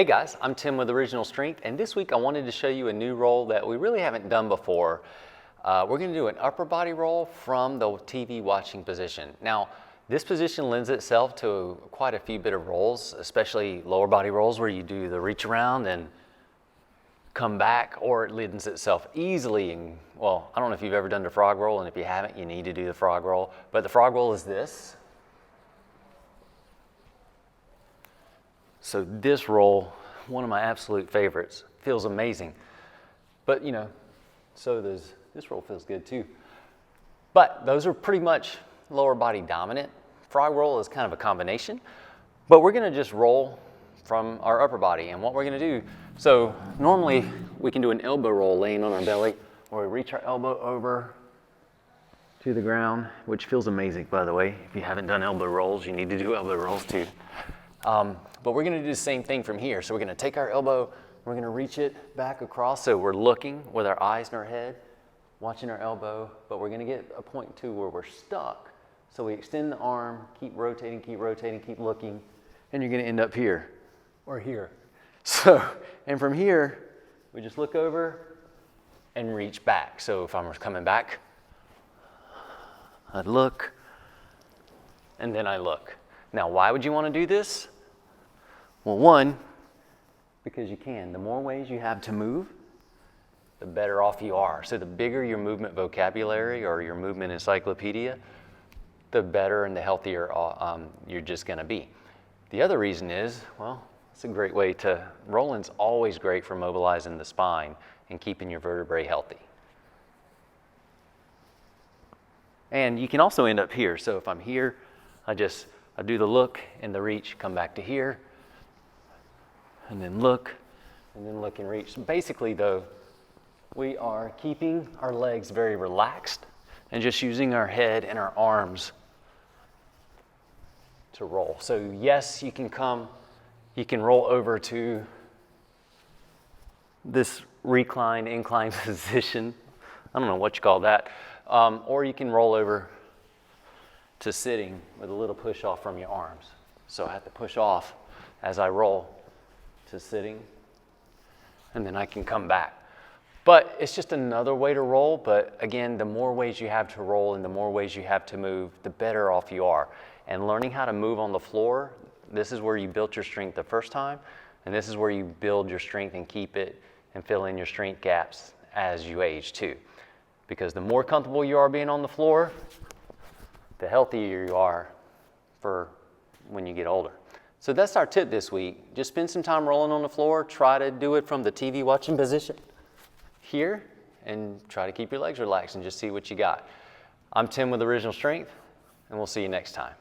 Hey guys, I'm Tim with Original Strength, and this week I wanted to show you a new roll that we really haven't done before. We're going to do an upper body roll from the TV watching position. Now, this position lends itself to quite a few bit of rolls, especially lower body rolls where you do the reach around and come back, or it lends itself easily. Well, I don't know if you've ever done the frog roll, and if you haven't, you need to do the frog roll. But the frog roll is this. So this roll, one of my absolute favorites, feels amazing. But so does this roll, feels good too. But those are pretty much lower body dominant. Frog roll is kind of a combination, but we're gonna just roll from our upper body. And what we're gonna do, so normally we can do an elbow roll laying on our belly, or we reach our elbow over to the ground, which feels amazing, by the way. If you haven't done elbow rolls, you need to do elbow rolls too. But we're gonna do the same thing from here. So we're gonna take our elbow, we're gonna reach it back across, so we're looking with our eyes in our head, watching our elbow, but we're gonna get a point too where we're stuck. So we extend the arm, keep rotating, keep looking, and you're gonna end up here, or here. So, and from here, we just look over and reach back. So if I'm coming back, I'd look, and then I look. Now, why would you wanna do this? Well, one, because you can. The more ways you have to move, the better off you are. So the bigger your movement vocabulary or your movement encyclopedia, the better and the healthier you're just gonna be. The other reason is, well, it's a great way to, rolling's always great for mobilizing the spine and keeping your vertebrae healthy. And you can also end up here. So if I'm here, I do the look and the reach, come back to here, and then look and reach. So basically though, we are keeping our legs very relaxed and just using our head and our arms to roll. So yes, you can roll over to this recline, incline position. I don't know what you call that. Or you can roll over to sitting with a little push off from your arms. So I have to push off as I roll to sitting, and then I can come back. But it's just another way to roll, but again, the more ways you have to roll and the more ways you have to move, the better off you are. And learning how to move on the floor, this is where you built your strength the first time, and this is where you build your strength and keep it and fill in your strength gaps as you age too. Because the more comfortable you are being on the floor, the healthier you are for when you get older. So that's our tip this week. Just spend some time rolling on the floor. Try to do it from the TV watching position here, and try to keep your legs relaxed and just see what you got. I'm Tim with Original Strength, and we'll see you next time.